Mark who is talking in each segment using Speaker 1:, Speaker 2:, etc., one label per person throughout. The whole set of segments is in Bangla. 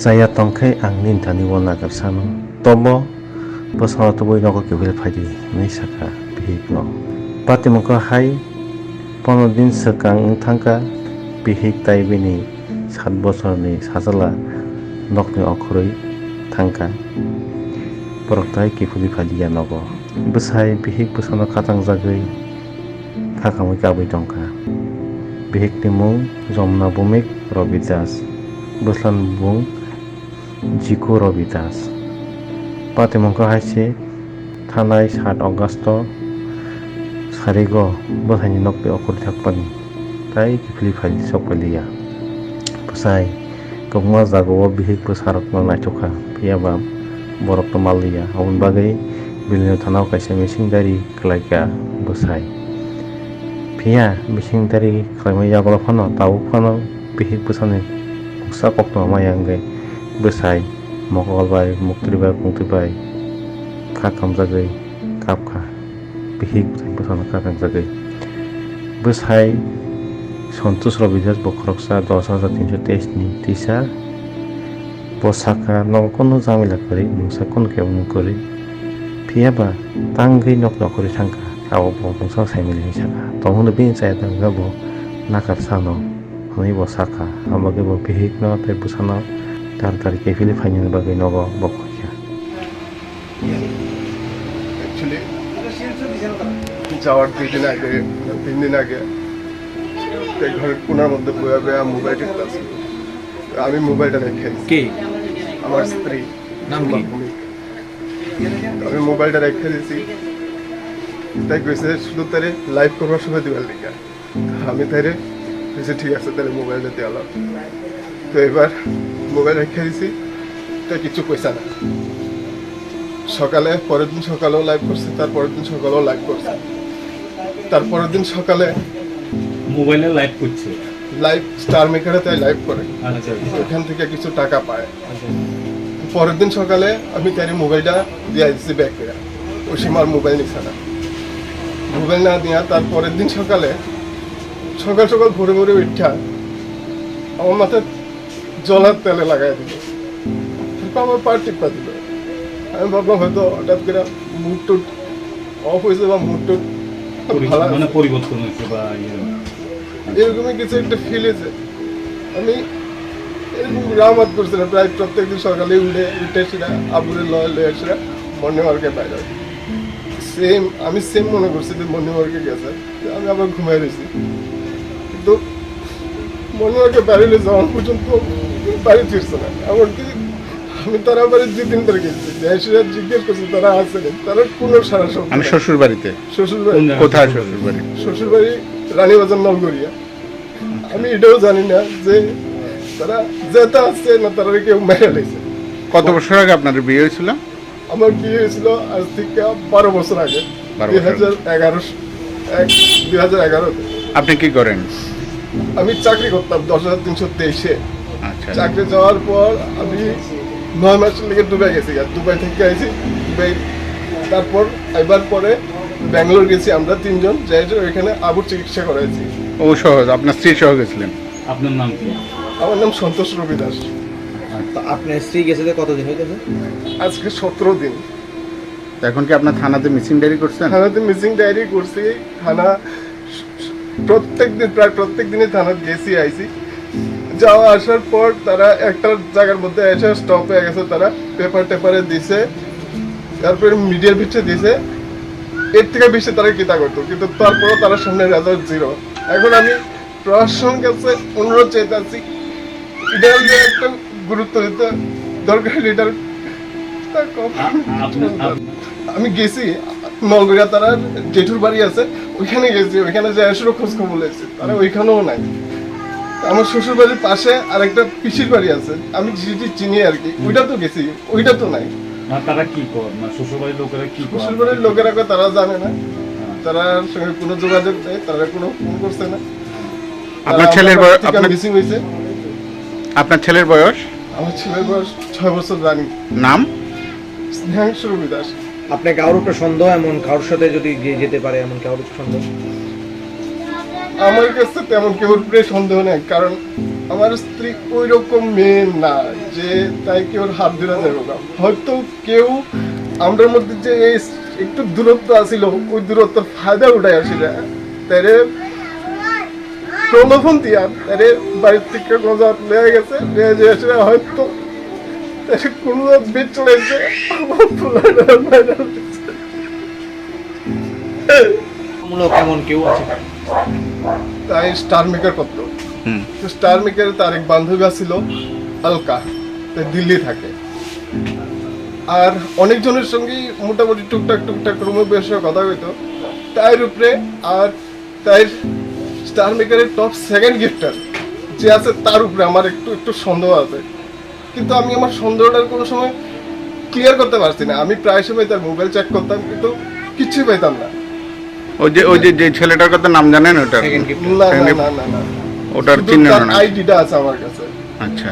Speaker 1: Chaya Tongkhe ang nintani wal Bwsano tobo Bwsano tobo Nogo Kiphilwi Phaidai ni saka Bihik no patimongko hai 15 din sekang thangka Bihik tai bini 7 bosorni sajala nokni okhoroi thangka borok tai Kiphilwi Phaidai Nogo Bwsai Bihik Bwsano Khatangjagwi khakamui kabui tongkha Bihik ni mung Jomna Bumik Robidas Bwslan bung Jiko Robidas patimongko haise thanai 7 August sarigo Bwsaini nokni okhori thakpani tai Kiphilwi Phaidai sokpaliya Bwsai kobngma jagao Bihik bwsarokno naithokha phiyaba borokno malliya aboni bagui bilino thanao kaisa misingdari khlaika Bwsai phiya misingdari khlaimai yagola phano tau phano Bihik Bwsani muksa kokno mayangge Bwsai Mongolbai Muktribai Kungtribai Khatangjagwi Kabkha Bihik Bwsano Khatangjagwi Bwsai Santosh Robidas Bokhoroksa 10,323 ni tisa Bosaka Nogo kono jamila kori mungsa kono kebung kori phiyaba tanggi nok nokori thangka abo bongsa saimili saka tonghono bin Chaya Tongkhe Nakarsano honi Bosaka amage bo Bihik no tai Bwsano তাড়াতাড়ি Kiphilwi Phaidai bagui Nogo bokhoya
Speaker 2: actually যাওয়ার 2 দিন আগে 3 দিন আগে এই ঘরের কোনার মধ্যে বয়া বয়া মোবাইল টিপতেছি আমি মোবাইলটা রেখে
Speaker 3: কে
Speaker 2: আমার স্ত্রী
Speaker 3: নাম কি
Speaker 2: আমি মোবাইলটা রেখে দিয়েছি তাই কইছে শুধু তারে লাইভ করবার সময় দিবার লিখা আমি তারে কইছে ঠিক আছে তাহলে মোবাইল দিতে আলো তো এবার মোবাইল রেখে দিয়েছি তো কিছু পয়সা না সকালে পরের দিন সকালেও লাইভ করছি তারপরের দিন সকালেও লাইভ করছি তারপরের দিন সকালে
Speaker 3: মোবাইলে লাইভ করছে
Speaker 2: লাইভ স্টার মেকারে তাই লাইভ করে
Speaker 3: আচ্ছা
Speaker 2: ওখান থেকে কিছু টাকা পায় পরের দিন সকালে আমি তার মোবাইলটা দিয়ে দিচ্ছি ব্যাক করে ও সীমার মোবাইল নিচ্ছে না মোবাইল না দিয়া তারপরের দিন সকালে সকাল সকাল ভোরে ভোরে উঠা আমার মাথায় জলার তেলে লাগাই দিল আমার পা টিপা দিল আমি ভাবলাম হয়তো হঠাৎ করে মুড টুট অফ হয়েছে বা মুড টুট
Speaker 3: মানে পরিবর্তন হয়েছে বা
Speaker 2: এরকমই কিছু একটা ফিল হয়েছে আমি এরকম রামাত করছিলাম প্রায় প্রত্যেকদিন সকালে উঠে সেটা আবুরে লয়ে সেটা মর্নিং ওয়ার্কে বাইরে সেম আমি সেম মনে করছি যে মর্নিং ওয়ার্কে গেছে আমি আবার ঘুমাই রয়েছি কিন্তু মর্নিং ওয়ার্কে বাইরে যাওয়ার পর্যন্ত বাড়ি ফিরছে না এমনকি আমি তারা বাড়ি 2 দিন ধরে গেছি দেশের জিজ্ঞেস করছি তারা আছে তারা কোনো সারা শব্দ
Speaker 4: আমি শ্বশুরবাড়িতে
Speaker 2: শ্বশুরবাড়ি
Speaker 4: কোথায় শ্বশুরবাড়ি
Speaker 2: শ্বশুরবাড়ি রানীবাজার নলগড়িয়া আমি এটাও জানি না যে তারা যেতে আসছে না তারা কেউ মেরে লেগেছে
Speaker 4: কত বছর আগে আপনাদের বিয়ে হয়েছিল
Speaker 2: আমার বিয়ে হয়েছিল আজ থেকে 12 বছর আগে 2011-তে
Speaker 4: আপনি কি করেন
Speaker 2: আমি চাকরি করতাম 10,323-এ
Speaker 4: আচ্ছা
Speaker 2: চাকরি যাওয়ার পর আমি 9 মাসের লেগে দুবাই গেছি দুবাই থেকে আইছি দুবাই তারপর এবার পরে ব্যাঙ্গালোর গেছি আমরা 3 জন যাই ওইখানে আবুর চিকিৎসা করাইছি
Speaker 4: ও সহজ আপনার স্ত্রী সহ গেছিলেন
Speaker 3: আপনার নাম কি
Speaker 2: আমার নাম সন্তোষ রবিদাস
Speaker 5: তো আপনার স্ত্রী গেছে কতদিন হইতেছে
Speaker 2: আজকে 17 দিন
Speaker 4: এখন কি আপনার থানাতে মিসিং ডায়েরি করছেন
Speaker 2: থানাতে মিসিং ডায়েরি করছি থানা প্রায় প্রত্যেক দিনে থানা গেছি আইছি যাওয়া আসার পর তারা একটা জায়গার মধ্যে এসে স্টপ হয়ে গেছে তারা পেপারে দিছে তারপরে মিডিয়ার ভিতরে দিছে এর থেকে বেশি তারা কিতা করতো কিন্তু তারপরও তারা সামনে রেজাল্ট 0 এখন আমি প্রশাসনের কাছে অনুরোধ চাইতেছি এটার যে একটা গুরুত্ব দিতে দরকার লিডার আমি গেছি নলগড়িয়া তারা জেঠুর বাড়ি আছে ওইখানে গেছি ওইখানে যে এসেরও খোঁজ খবর লেগেছি তারা ওইখানেও নাই আমার শ্বশুর বাড়ির পাশে আরেকটা পিসির বাড়ি আছে আমি যেটি চিনি আর কি ওইটা তো গেছি ওইটা তো নাই
Speaker 3: তারা কি করে না শ্বশুরবাড়ির লোকেরা কি করে
Speaker 2: শ্বশুরবাড়ির লোকেরা তারা জানে না তারা সঙ্গে কোনো যোগাযোগ নেই তারা কোনো ফোন করছে না
Speaker 4: আপনার ছেলের বয়স
Speaker 2: মিসিং হয়েছে
Speaker 4: আপনার ছেলের বয়স
Speaker 2: আমার ছেলের বয়স 6 বছর রানী
Speaker 4: নাম
Speaker 2: স্নেহাংশু রবিদাস
Speaker 5: আপনি কারোর উপর সন্দেহ এমন কারোর সাথে যদি যেতে পারে এমন কারোর সন্দেহ
Speaker 2: আমার কাছে তেমন কেউ উপরে সন্দেহ নেই কারণ আমার স্ত্রী ওই রকম মেয়ে না যে তাই কেউ হাত ধরা যাবে না। হয়তো কেউ আমাদের মধ্যে যে এই একটু দূরত্ব আছিল ওই দূরত্বের ফায়দা উঠাই আসিল, তারে প্রলোভন দিয়া তারে বাড়ির থেকে কোনো জাত লেগে গেছে, লেগে যে আসলে হয়তো তারে কোনো জাত বেচ চলেছে।
Speaker 5: মূলক কেমন কেউ আছে?
Speaker 2: তাই স্টার মেকার করতো। স্টার মেকারে তার এক বান্ধবী ছিল আলকা, তাই দিল্লি থাকে। আর অনেকজনের সঙ্গেই মোটামুটি টুকটাক টুকটাক রুমে বসে কথা হইতো তার উপরে। আর তাই স্টার মেকারের টপ সেকেন্ড গিফটার যে আছে তার উপরে আমার একটু একটু সন্দেহ আছে, কিন্তু আমি আমার সন্দেহটার কোনো সময় ক্লিয়ার করতে পারছি না। আমি প্রায় সময় তার মোবাইল চেক করতাম কিন্তু কিছুই পাইতাম না।
Speaker 4: যে ছেলেটার কথা নাম জানেন ওটার?
Speaker 2: না না না না না,
Speaker 4: ওটার চিহ্ন না,
Speaker 2: আইডিটা আছে আমার কাছে।
Speaker 4: আচ্ছা,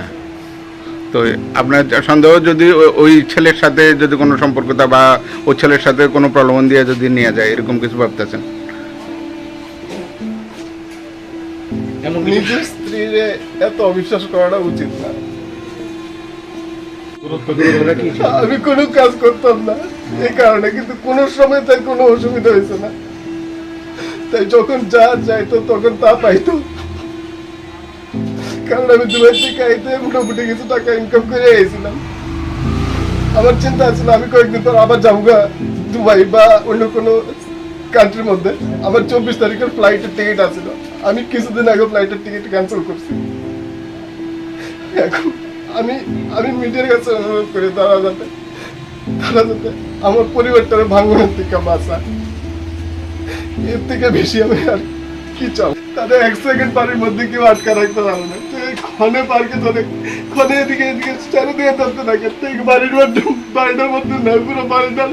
Speaker 4: তো আপনার সন্দেহ যদি ওই ছেলের সাথে যদি কোনো সম্পর্কতা বা ওই ছেলের সাথে কোনো প্রলোভন দিয়ে যদি নিয়ে যায় এরকম কিছু ভাবতেছেন?
Speaker 2: নিজের স্ত্রীরে এত অবিশ্বাস করাটা উচিত না। আমি কোনো কাজ করতাম না এই কারণে, কিন্তু কোনো সময় তার কোনো অসুবিধা হয়েছে না। তাই যখন যা চাইতো তখন তা পাইতো, কারণ আমি দুবাই থেকে আইতে মোটামুটি কিছু টাকা ইনকাম করে এসেছিলাম। আমার চিন্তা ছিল আমি কয়েকদিন পর আবার যাবো দুবাই বা অন্য কোনো কান্ট্রির মধ্যে। আমার 24 তারিখের ফ্লাইটের টিকিট আছিল, আমি কিছুদিন আগে ফ্লাইটের টিকিট ক্যান্সেল করছি। এখন আমি মিডিয়ার কাছে অনুরোধ করি তারা যাতে আমার পরিবারটারে ভাঙনের থেকে বাঁচা, এর থেকে বেশি আমি আর কি চাও। তাদের 1 সেকেন্ড বাড়ির মধ্যে কেউ আটকা রাখতে পারবে না। ক্ষণে পার্কে ধরে ক্ষণে এদিকে এদিকে চারিদিকে ধরতে থাকে, বাড়ির মধ্যে বাড়িটার মধ্যে না, পুরো বাড়িটা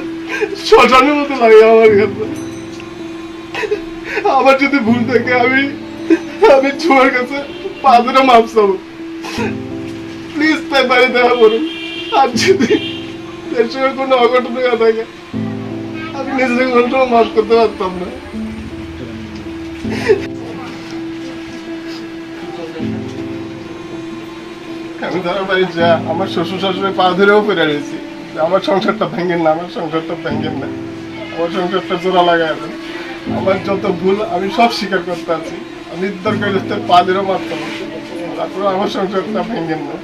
Speaker 2: শ্মশানের মতো লাগে আমার কাছে। আমার যদি ভুল থাকে আমি ছোঁয়ার কাছে পা ধরে মাপ চাবো, প্লিজ তাই বাড়ি দেখা করুন। আর যদি দেশের কোনো অঘটন থাকে আমি নিজের ঘন্টাও মাফ করতে পারতাম না। আমি ধরো বাড়ি যা আমার শ্বশুর শাশুড়ি পা ধরেও ফিরে রয়েছি, আমার সংসারটা ভেঙেন না, আমার সংসারটা ভেঙেন না, আমার সংসারটা জোড়া লাগাই আছে। আমার যত ভুল আমি সব স্বীকার করতে আছি, আমি দরকার পা ধরেও মারতাম, তারপরে আমার সংসারটা ভেঙেন না।